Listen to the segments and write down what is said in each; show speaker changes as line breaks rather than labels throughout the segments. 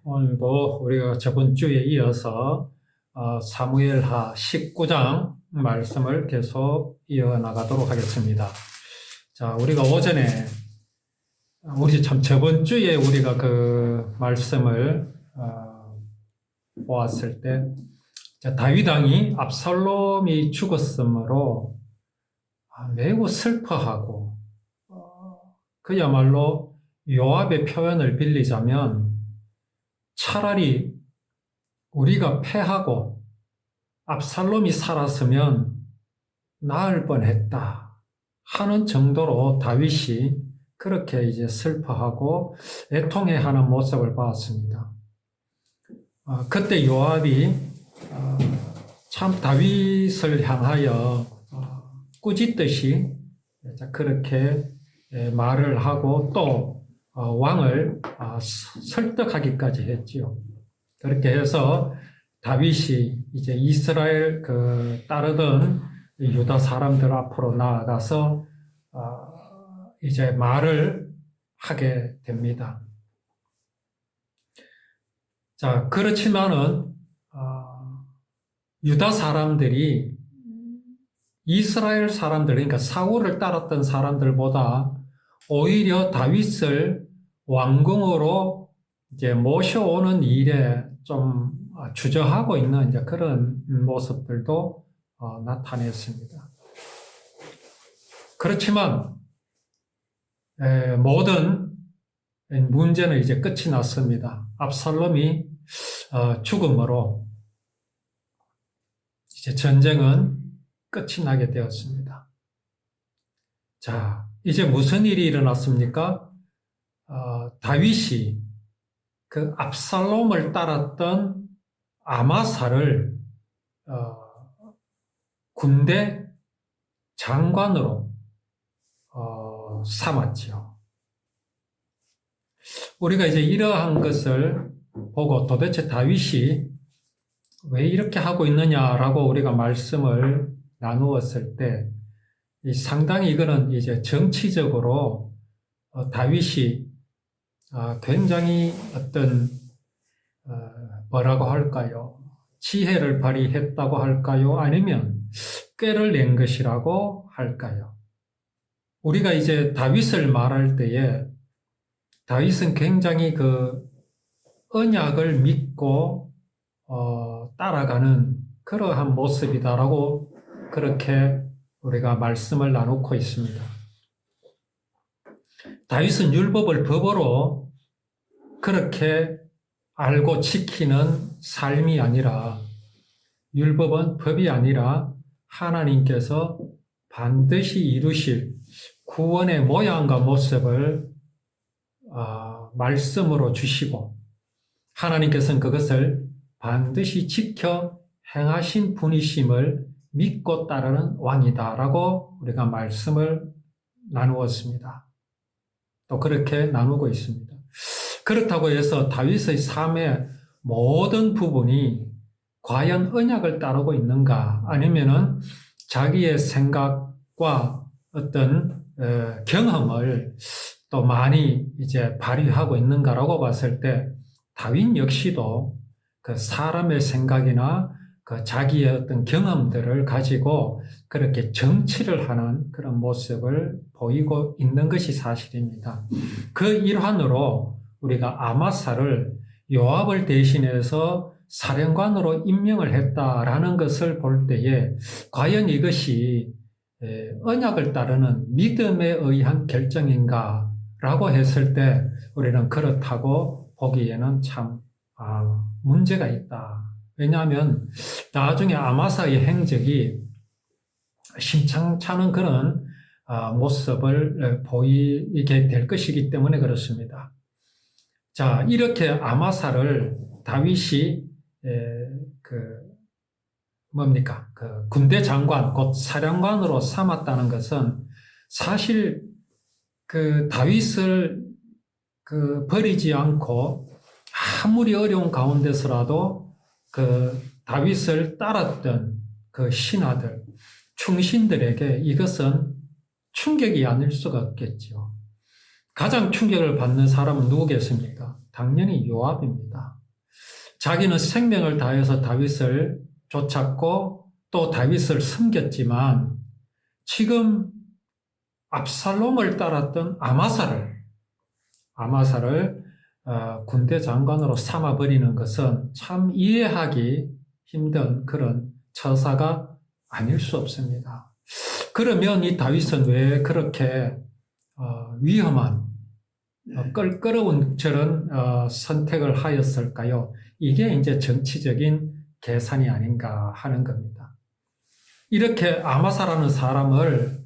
오늘도 우리가 저번 주에 이어서 사무엘하 19장 말씀을 계속 이어나가도록 하겠습니다. 자, 우리가 오전에 저번 주에 우리가 그 말씀을 보았을 때 다윗 왕이 압살롬이 죽었으므로 매우 슬퍼하고 그야말로 요압의 표현을 빌리자면 차라리 우리가 패하고 압살롬이 살았으면 나을 뻔했다 하는 정도로 다윗이 그렇게 이제 슬퍼하고 애통해하는 모습을 봤습니다. 그때 요압이 참 다윗을 향하여 꾸짖듯이 그렇게 말을 하고 또 왕을 설득하기까지 했지요. 그렇게 해서 다윗이 이제 이스라엘 따르던 유다 사람들 앞으로 나아가서 이제 말을 하게 됩니다. 자, 그렇지만은 유다 사람들이 이스라엘 사람들, 그러니까 사울을 따랐던 사람들보다 오히려 다윗을 왕궁으로 이제 모셔오는 일에 좀 주저하고 있는 이제 그런 모습들도 나타냈습니다. 그렇지만 모든 문제는 이제 끝이 났습니다. 압살롬이 죽음으로 이제 전쟁은 끝이 나게 되었습니다. 자, 이제 무슨 일이 일어났습니까? 다윗이 그 압살롬을 따랐던 아마사를 군대 장관으로 삼았지요. 우리가 이제 이러한 것을 보고 도대체 다윗이 왜 이렇게 하고 있느냐라고 우리가 말씀을 나누었을 때 상당히 이거는 이제 정치적으로 다윗이 굉장히 어떤 뭐라고 할까요? 지혜를 발휘했다고 할까요? 아니면 꾀를 낸 것이라고 할까요? 우리가 이제 다윗을 말할 때에 다윗은 굉장히 그 언약을 믿고 따라가는 그러한 모습이다라고 그렇게 우리가 말씀을 나누고 있습니다. 다윗은 율법을 법으로 그렇게 알고 지키는 삶이 아니라 율법은 법이 아니라 하나님께서 반드시 이루실 구원의 모양과 모습을 말씀으로 주시고 하나님께서는 그것을 반드시 지켜 행하신 분이심을 믿고 따르는 왕이다라고 우리가 말씀을 나누었습니다. 또 그렇게 나누고 있습니다. 그렇다고 해서 다윗의 삶의 모든 부분이 과연 언약을 따르고 있는가 아니면은 자기의 생각과 어떤 경험을 또 많이 이제 발휘하고 있는가라고 봤을 때 다윗 역시도 그 사람의 생각이나 그 자기의 어떤 경험들을 가지고 그렇게 정치를 하는 그런 모습을 보이고 있는 것이 사실입니다. 그 일환으로 우리가 아마사를 요압을 대신해서 사령관으로 임명을 했다라는 것을 볼 때에 과연 이것이 언약을 따르는 믿음에 의한 결정인가라고 했을 때 우리는 그렇다고 보기에는 참 문제가 있다. 왜냐하면 나중에 아마사의 행적이 심상찮은 그런 모습을 보이게 될 것이기 때문에 그렇습니다. 자, 이렇게 아마사를 다윗이 군대 장관, 곧 사령관으로 삼았다는 것은 사실 그 다윗을 버리지 않고 아무리 어려운 가운데서라도 그 다윗을 따랐던 그 신하들, 충신들에게 이것은 충격이 아닐 수가 없겠죠. 가장 충격을 받는 사람은 누구겠습니까? 당연히 요압입니다. 자기는 생명을 다해서 다윗을 쫓았고 또 다윗을 섬겼지만 지금 압살롬을 따랐던 아마사를 군대 장관으로 삼아버리는 것은 참 이해하기 힘든 그런 처사가 아닐 수 없습니다. 그러면 이 다윗은 왜 그렇게 위험한 껄끄러운 저런 선택을 하였을까요? 이게 이제 정치적인 계산이 아닌가 하는 겁니다. 이렇게 아마사라는 사람을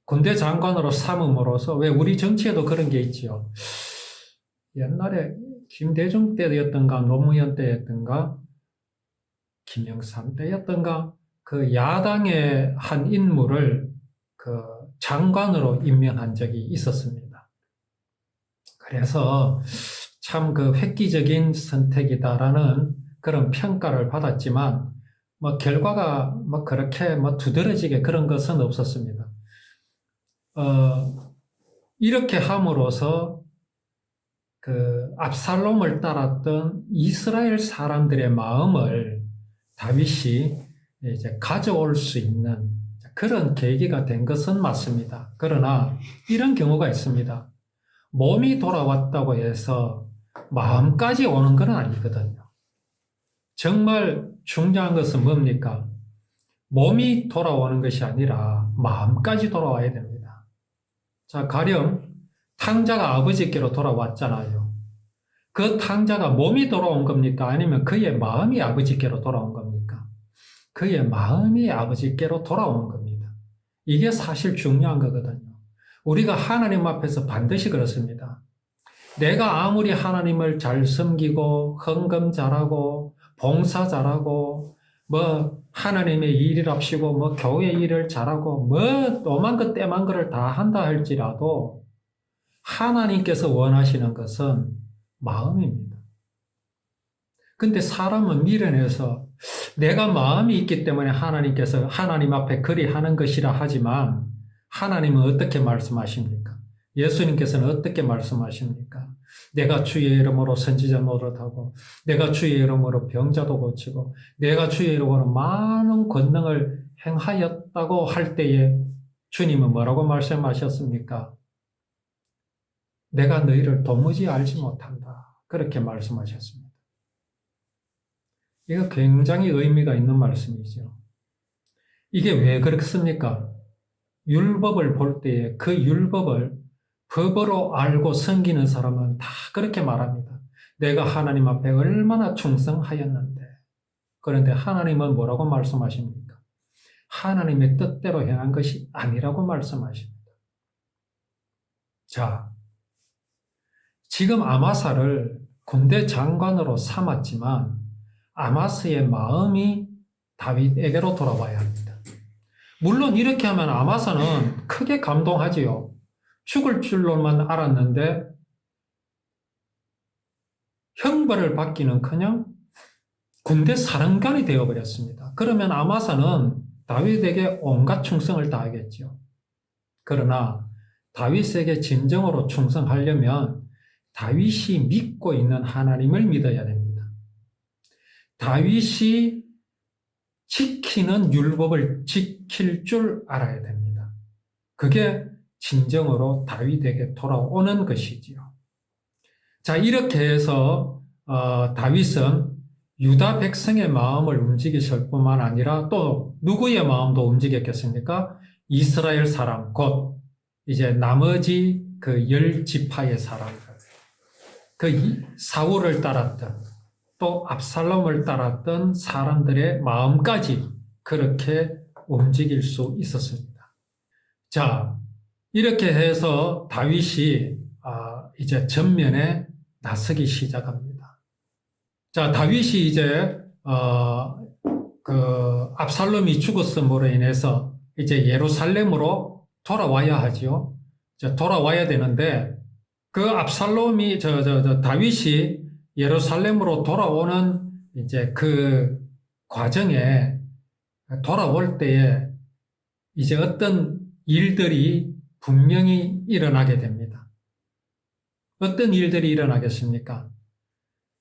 군대 장관으로 삼음으로써 왜 우리 정치에도 그런 게 있지요. 옛날에 김대중 때였던가 노무현 때였던가 김영삼 때였던가 그 야당의 한 인물을 그 장관으로 임명한 적이 있었습니다. 그래서 참 그 획기적인 선택이다라는 그런 평가를 받았지만 결과가 그렇게 두드러지게 그런 것은 없었습니다. 이렇게 함으로써 그 압살롬을 따랐던 이스라엘 사람들의 마음을 다윗이 이제 가져올 수 있는 그런 계기가 된 것은 맞습니다. 그러나 이런 경우가 있습니다. 몸이 돌아왔다고 해서 마음까지 오는 건 아니거든요. 정말 중요한 것은 뭡니까? 몸이 돌아오는 것이 아니라 마음까지 돌아와야 됩니다. 자, 가령 탕자가 아버지께로 돌아왔잖아요. 그 탕자가 몸이 돌아온 겁니까? 아니면 그의 마음이 아버지께로 돌아온 겁니까? 그의 마음이 아버지께로 돌아온 겁니다. 이게 사실 중요한 거거든요. 우리가 하나님 앞에서 반드시 그렇습니다. 내가 아무리 하나님을 잘 섬기고 헌금 잘하고 봉사 잘하고 하나님의 일이랍시고 교회 일을 잘하고 오만 것 때만 거를 다 한다 할지라도 하나님께서 원하시는 것은 마음입니다. 근데 사람은 미련해서 내가 마음이 있기 때문에 하나님께서 하나님 앞에 그리 하는 것이라 하지만 하나님은 어떻게 말씀하십니까? 예수님께서는 어떻게 말씀하십니까? 내가 주의 이름으로 선지자 노릇하고 내가 주의 이름으로 병자도 고치고 내가 주의 이름으로 많은 권능을 행하였다고 할 때에 주님은 뭐라고 말씀하셨습니까? 내가 너희를 도무지 알지 못한다. 그렇게 말씀하셨습니다. 이거 굉장히 의미가 있는 말씀이죠. 이게 왜 그렇습니까? 율법을 볼 때에 그 율법을 법으로 알고 섬기는 사람은 다 그렇게 말합니다. 내가 하나님 앞에 얼마나 충성하였는데. 그런데 하나님은 뭐라고 말씀하십니까? 하나님의 뜻대로 행한 것이 아니라고 말씀하십니다. 자, 지금 아마사를 군대 장관으로 삼았지만 아마스의 마음이 다윗에게로 돌아와야 합니다. 물론 이렇게 하면 아마사는 크게 감동하지요. 죽을 줄로만 알았는데 형벌을 받기는커녕 군대 사령관이 되어버렸습니다. 그러면 아마사는 다윗에게 온갖 충성을 다하겠죠. 그러나 다윗에게 진정으로 충성하려면 다윗이 믿고 있는 하나님을 믿어야 됩니다. 다윗이 지키는 율법을 지킬 줄 알아야 됩니다. 그게 진정으로 다윗에게 돌아오는 것이지요. 자, 이렇게 해서 다윗은 유다 백성의 마음을 움직이실 뿐만 아니라 또 누구의 마음도 움직였겠습니까? 이스라엘 사람, 곧 이제 나머지 그 10지파의 사람들, 그 사울을 따랐던 또 압살롬을 따랐던 사람들의 마음까지 그렇게 움직일 수 있었습니다. 자, 이렇게 해서 다윗이 이제 전면에 나서기 시작합니다. 자, 다윗이 이제 그 압살롬이 죽었음으로 인해서 이제 예루살렘으로 돌아와야 하죠. 돌아와야 되는데 그 압살롬이 다윗이 예루살렘으로 돌아오는 이제 그 과정에 돌아올 때에 이제 어떤 일들이 분명히 일어나게 됩니다. 어떤 일들이 일어나겠습니까?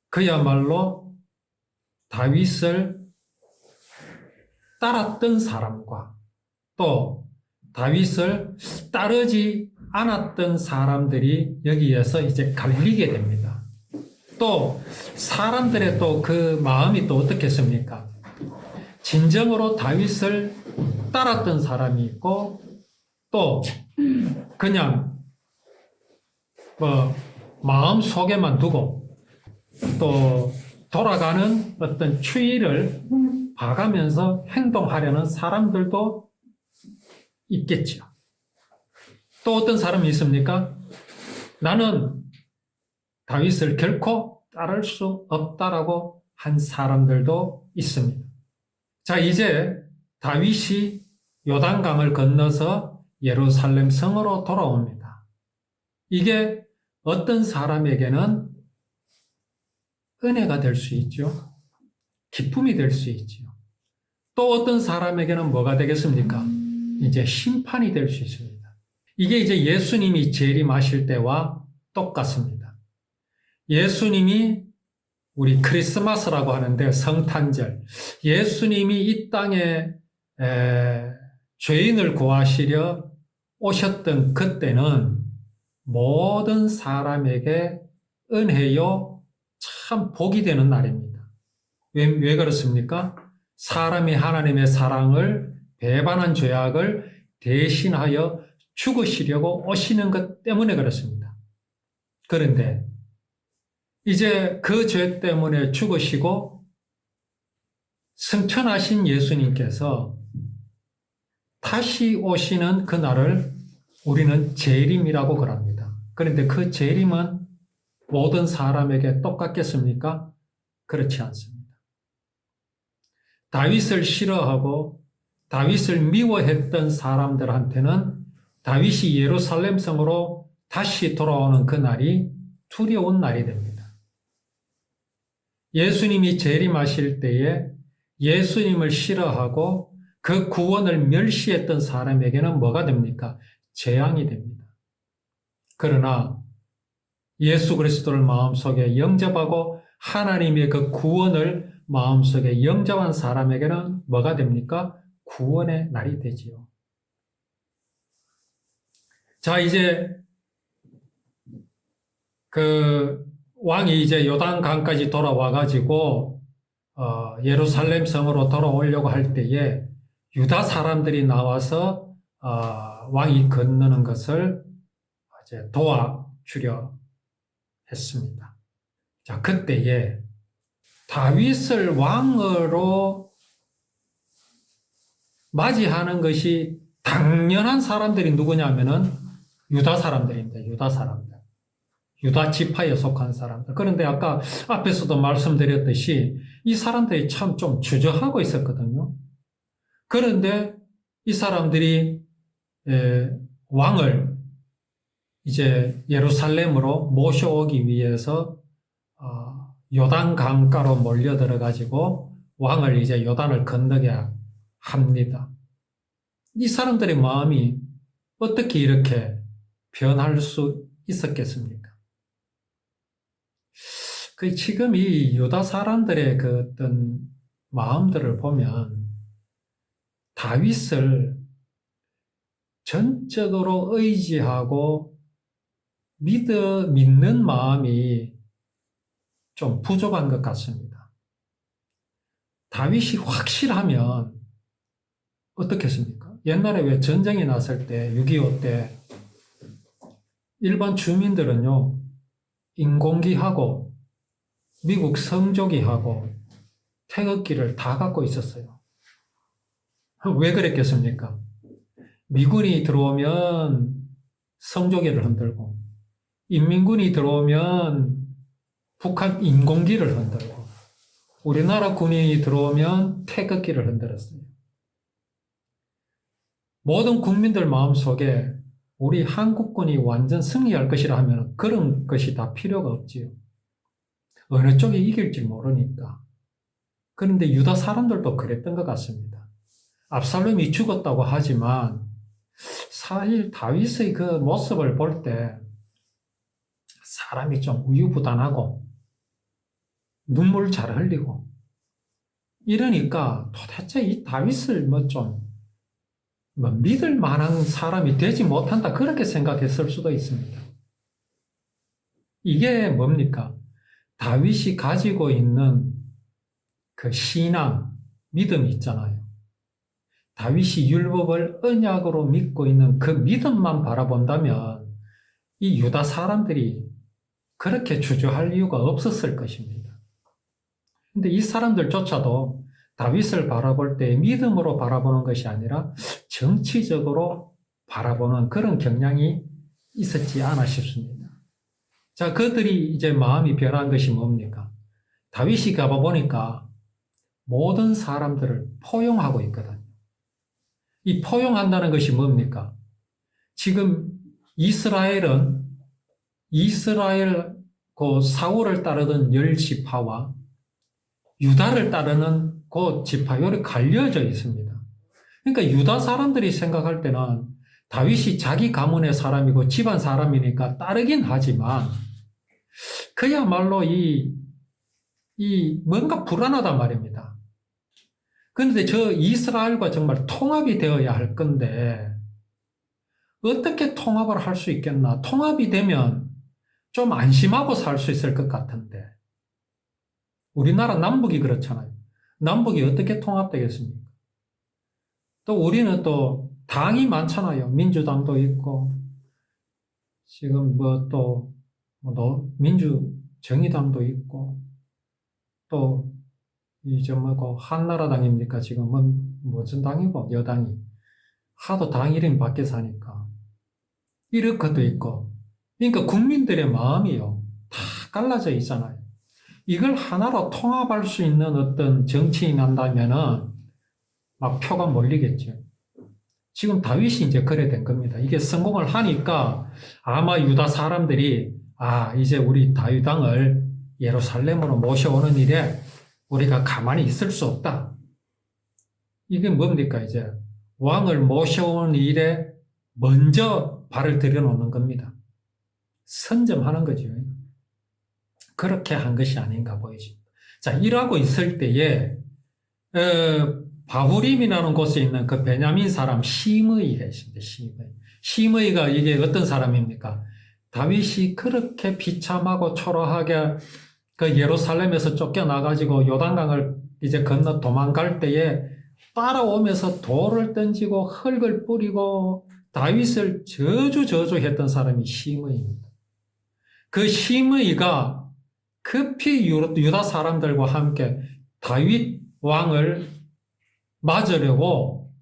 그야말로 다윗을 따랐던 사람과 또 다윗을 따르지 않았던 사람들이 여기에서 이제 갈리게 됩니다. 또 사람들의 또 그 마음이 또 어떻겠습니까? 진정으로 다윗을 따랐던 사람이 있고 또 그냥 마음 속에만 두고 또 돌아가는 어떤 추이를 봐가면서 행동하려는 사람들도 있겠죠. 또 어떤 사람이 있습니까? 나는 다윗을 결코 따를 수 없다라고 한 사람들도 있습니다. 자, 이제 다윗이 요단강을 건너서 예루살렘 성으로 돌아옵니다. 이게 어떤 사람에게는 은혜가 될 수 있죠. 기쁨이 될 수 있죠. 또 어떤 사람에게는 뭐가 되겠습니까? 이제 심판이 될 수 있습니다. 이게 이제 예수님이 재림하실 때와 똑같습니다. 예수님이 우리 크리스마스라고 하는데 성탄절, 예수님이 이 땅에 죄인을 구하시려 오셨던 그때는 모든 사람에게 은혜요 참 복이 되는 날입니다. 왜 그렇습니까? 사람이 하나님의 사랑을 배반한 죄악을 대신하여 죽으시려고 오시는 것 때문에 그렇습니다. 그런데 이제 그 죄 때문에 죽으시고 승천하신 예수님께서 다시 오시는 그날을 우리는 재림이라고 그럽니다. 그런데 그 재림은 모든 사람에게 똑같겠습니까? 그렇지 않습니다. 다윗을 싫어하고 다윗을 미워했던 사람들한테는 다윗이 예루살렘 성으로 다시 돌아오는 그날이 두려운 날이 됩니다. 예수님이 재림하실 때에 예수님을 싫어하고 그 구원을 멸시했던 사람에게는 뭐가 됩니까? 재앙이 됩니다. 그러나 예수 그리스도를 마음속에 영접하고 하나님의 그 구원을 마음속에 영접한 사람에게는 뭐가 됩니까? 구원의 날이 되지요. 자, 이제 그 왕이 이제 요단강까지 돌아와가지고 예루살렘 성으로 돌아오려고 할 때에 유다 사람들이 나와서 왕이 건너는 것을 이제 도와주려 했습니다. 자, 그때에 다윗을 왕으로 맞이하는 것이 당연한 사람들이 누구냐면은 유다 사람들입니다. 유다 사람들. 유다 지파에 속한 사람들. 그런데 아까 앞에서도 말씀드렸듯이 이 사람들이 참 좀 주저하고 있었거든요. 그런데 이 사람들이 왕을 이제 예루살렘으로 모셔오기 위해서 요단 강가로 몰려들어 가지고 왕을 이제 요단을 건너게 합니다. 이 사람들의 마음이 어떻게 이렇게 변할 수 있었겠습니까? 지금 이 유다 사람들의 그 어떤 마음들을 보면 다윗을 전적으로 의지하고 믿는 마음이 좀 부족한 것 같습니다. 다윗이 확실하면 어떻겠습니까? 옛날에 왜 전쟁이 났을 때 6.25 때 일반 주민들은요 인공기하고 미국 성조기하고 태극기를 다 갖고 있었어요. 왜 그랬겠습니까? 미군이 들어오면 성조기를 흔들고 인민군이 들어오면 북한 인공기를 흔들고 우리나라 군인이 들어오면 태극기를 흔들었어요. 모든 국민들 마음속에 우리 한국군이 완전 승리할 것이라 하면 그런 것이 다 필요가 없지요. 어느 쪽이 이길지 모르니까. 그런데 유다 사람들도 그랬던 것 같습니다. 압살롬이 죽었다고 하지만 사실 다윗의 그 모습을 볼 때 사람이 좀 우유부단하고 눈물 잘 흘리고 이러니까 도대체 이 다윗을 믿을 만한 사람이 되지 못한다 그렇게 생각했을 수도 있습니다. 이게 뭡니까? 다윗이 가지고 있는 그 신앙, 믿음이 있잖아요. 다윗이 율법을 언약으로 믿고 있는 그 믿음만 바라본다면 이 유다 사람들이 그렇게 주저할 이유가 없었을 것입니다. 근데 이 사람들조차도 다윗을 바라볼 때 믿음으로 바라보는 것이 아니라 정치적으로 바라보는 그런 경향이 있었지 않아 싶습니다. 자, 그들이 이제 마음이 변한 것이 뭡니까? 다윗이 가봐보니까 모든 사람들을 포용하고 있거든요. 이 포용한다는 것이 뭡니까? 지금 이스라엘 그 사울을 따르던 10지파와 유다를 따르는 그 지파, 요리 갈려져 있습니다. 그러니까 유다 사람들이 생각할 때는 다윗이 자기 가문의 사람이고 집안 사람이니까 따르긴 하지만 그야말로 뭔가 불안하단 말입니다. 그런데 저 이스라엘과 정말 통합이 되어야 할 건데 어떻게 통합을 할 수 있겠나? 통합이 되면 좀 안심하고 살 수 있을 것 같은데 우리나라 남북이 그렇잖아요. 남북이 어떻게 통합되겠습니까? 또 우리는 또 당이 많잖아요. 민주당도 있고 지금 민주정의당도 있고 또 한나라당입니까? 지금은 무슨 당이고 여당이 하도 당 이름이 바뀌어서 하니까 이렇게도 있고 그러니까 국민들의 마음이요 다 갈라져 있잖아요. 이걸 하나로 통합할 수 있는 어떤 정치인이 난다면은 막 표가 몰리겠죠. 지금 다윗이 이제 그래 된 겁니다. 이게 성공을 하니까 아마 유다 사람들이 이제 우리 다윗 왕을 예루살렘으로 모셔오는 일에 우리가 가만히 있을 수 없다. 이게 뭡니까? 이제 왕을 모셔오는 일에 먼저 발을 들여놓는 겁니다. 선점하는 거죠. 그렇게 한 것이 아닌가 보이죠. 자, 일하고 있을 때에 바후림이라는 곳에 있는 그 베냐민 사람 시므이가 있습니다. 시므이가 이게 어떤 사람입니까? 다윗이 그렇게 비참하고 초라하게 그 예루살렘에서 쫓겨나가지고 요단강을 이제 건너 도망갈 때에 따라오면서 돌을 던지고 흙을 뿌리고 다윗을 저주했던 사람이 시므이입니다. 그 시므이가 급히 유다 사람들과 함께 다윗 왕을 맞으려고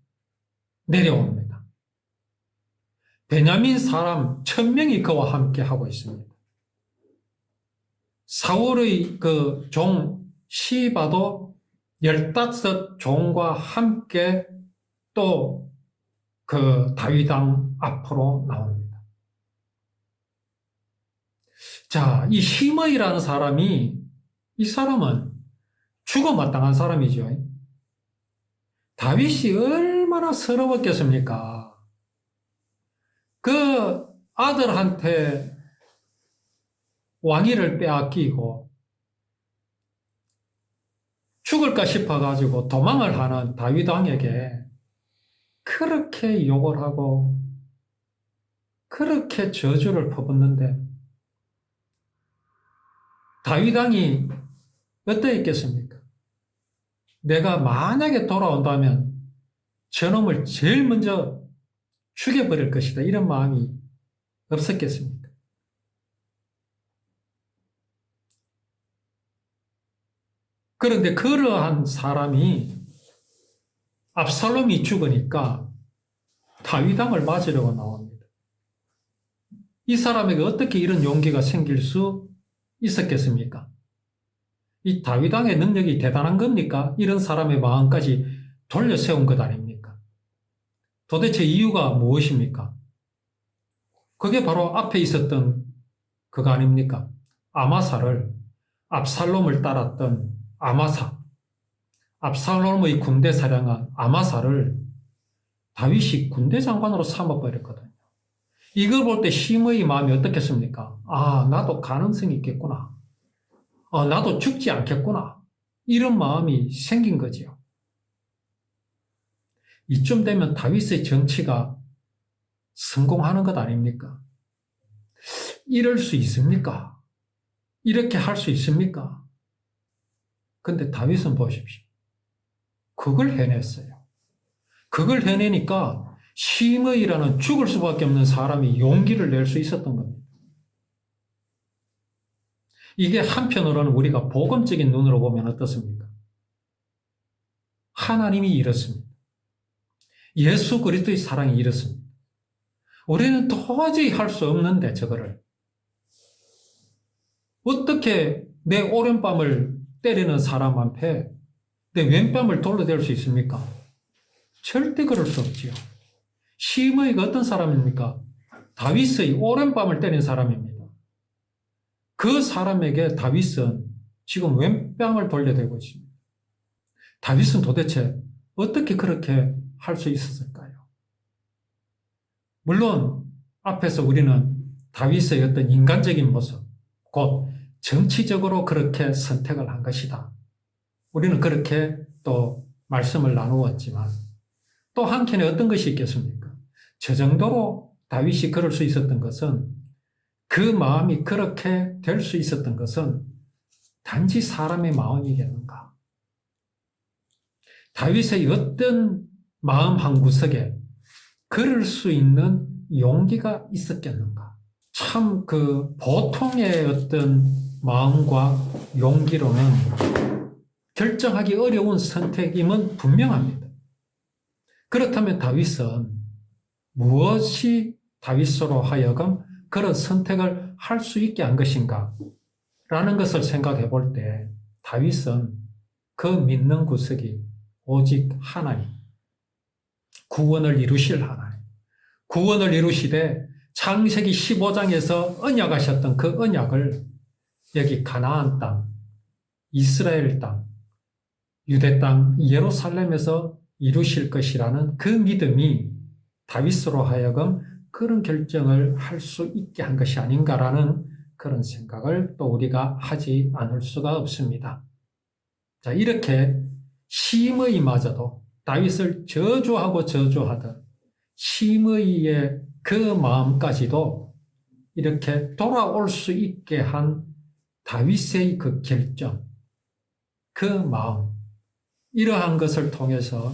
내려옵니다. 베냐민 사람 1000명이 그와 함께 하고 있습니다. 사울의 그 종 시바도 15종과 함께 또 그 다윗 왕 앞으로 나옵니다. 자, 이 시므이라는 사람은 죽어마땅한 사람이죠. 다윗이 얼마나 서러웠겠습니까? 그 아들한테 왕위를 빼앗기고 죽을까 싶어가지고 도망을 하는 다윗 왕에게 그렇게 욕을 하고 그렇게 저주를 퍼붓는데 다윗 왕이 어떠했겠습니까? 내가 만약에 돌아온다면 저놈을 제일 먼저 죽여버릴 것이다. 이런 마음이 없었겠습니까? 그런데 그러한 사람이 압살롬이 죽으니까 다윗 왕을 맞으려고 나옵니다. 이 사람에게 어떻게 이런 용기가 생길 수 있었겠습니까? 이 다윗 왕의 능력이 대단한 겁니까? 이런 사람의 마음까지 돌려 세운 것 아닙니까? 도대체 이유가 무엇입니까? 그게 바로 앞에 있었던 그거 아닙니까? 압살롬을 따랐던 아마사. 압살롬의 군대 사령관 아마사를 다윗이 군대 장관으로 삼아버렸거든요. 이걸 볼 때 시므의 마음이 어떻겠습니까? 아, 나도 가능성이 있겠구나. 나도 죽지 않겠구나. 이런 마음이 생긴 거지요. 이쯤 되면 다윗의 정치가 성공하는 것 아닙니까? 이럴 수 있습니까? 이렇게 할 수 있습니까? 근데 다윗은 보십시오. 그걸 해냈어요. 그걸 해내니까 시므이라는 죽을 수밖에 없는 사람이 용기를 낼 수 있었던 겁니다. 이게 한편으로는 우리가 복음적인 눈으로 보면 어떻습니까? 하나님이 이렇습니다. 예수 그리스도의 사랑이 이렇습니다. 우리는 도저히 할 수 없는데 저거를 어떻게 내 오른뺨을 때리는 사람 앞에 내 왼뺨을 돌려댈 수 있습니까? 절대 그럴 수 없지요. 시므이가 어떤 사람입니까? 다윗의 오른뺨을 때린 사람입니다. 그 사람에게 다윗은 지금 왼뺨을 돌려대고 있습니다. 다윗은 도대체 어떻게 그렇게 할 수 있었을까요? 물론 앞에서 우리는 다윗의 어떤 인간적인 모습, 곧 정치적으로 그렇게 선택을 한 것이다. 우리는 그렇게 또 말씀을 나누었지만 또 한켠에 어떤 것이 있겠습니까? 저 정도로 다윗이 그럴 수 있었던 것은, 그 마음이 그렇게 될 수 있었던 것은 단지 사람의 마음이겠는가? 다윗의 어떤 마음 한구석에 그럴 수 있는 용기가 있었겠는가? 참 그 보통의 어떤 마음과 용기로는 결정하기 어려운 선택임은 분명합니다. 그렇다면 다윗은 무엇이 다윗으로 하여금 그런 선택을 할 수 있게 한 것인가? 라는 것을 생각해 볼 때 다윗은 그 믿는 구석이 오직 하나님, 구원을 이루실 하나님, 구원을 이루시되 창세기 15장에서 언약하셨던 그 언약을 여기 가나안 땅, 이스라엘 땅, 유대 땅, 예루살렘에서 이루실 것이라는 그 믿음이 다윗으로 하여금 그런 결정을 할 수 있게 한 것이 아닌가라는 그런 생각을 또 우리가 하지 않을 수가 없습니다. 자, 이렇게 시므이마저도 다윗을 저주하고 저주하던 시므이의 그 마음까지도 이렇게 돌아올 수 있게 한 다윗의 그 결정, 그 마음, 이러한 것을 통해서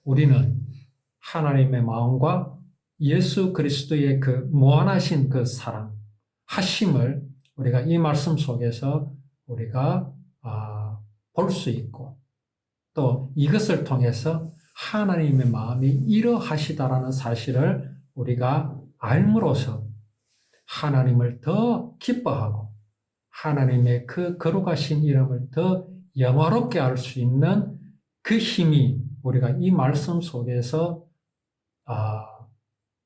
우리는 하나님의 마음과 예수 그리스도의 그 무한하신 그 사랑, 하심을 우리가 이 말씀 속에서 우리가 볼 수 있고, 또 이것을 통해서 하나님의 마음이 이러하시다라는 사실을 우리가 알므로써 하나님을 더 기뻐하고 하나님의 그 거룩하신 이름을 더 영화롭게 할 수 있는 그 힘이 우리가 이 말씀 속에서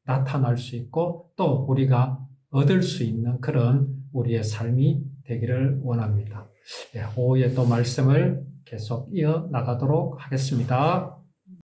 나타날 수 있고 또 우리가 얻을 수 있는 그런 우리의 삶이 되기를 원합니다. 오후에 또 말씀을 계속 이어나가도록 하겠습니다.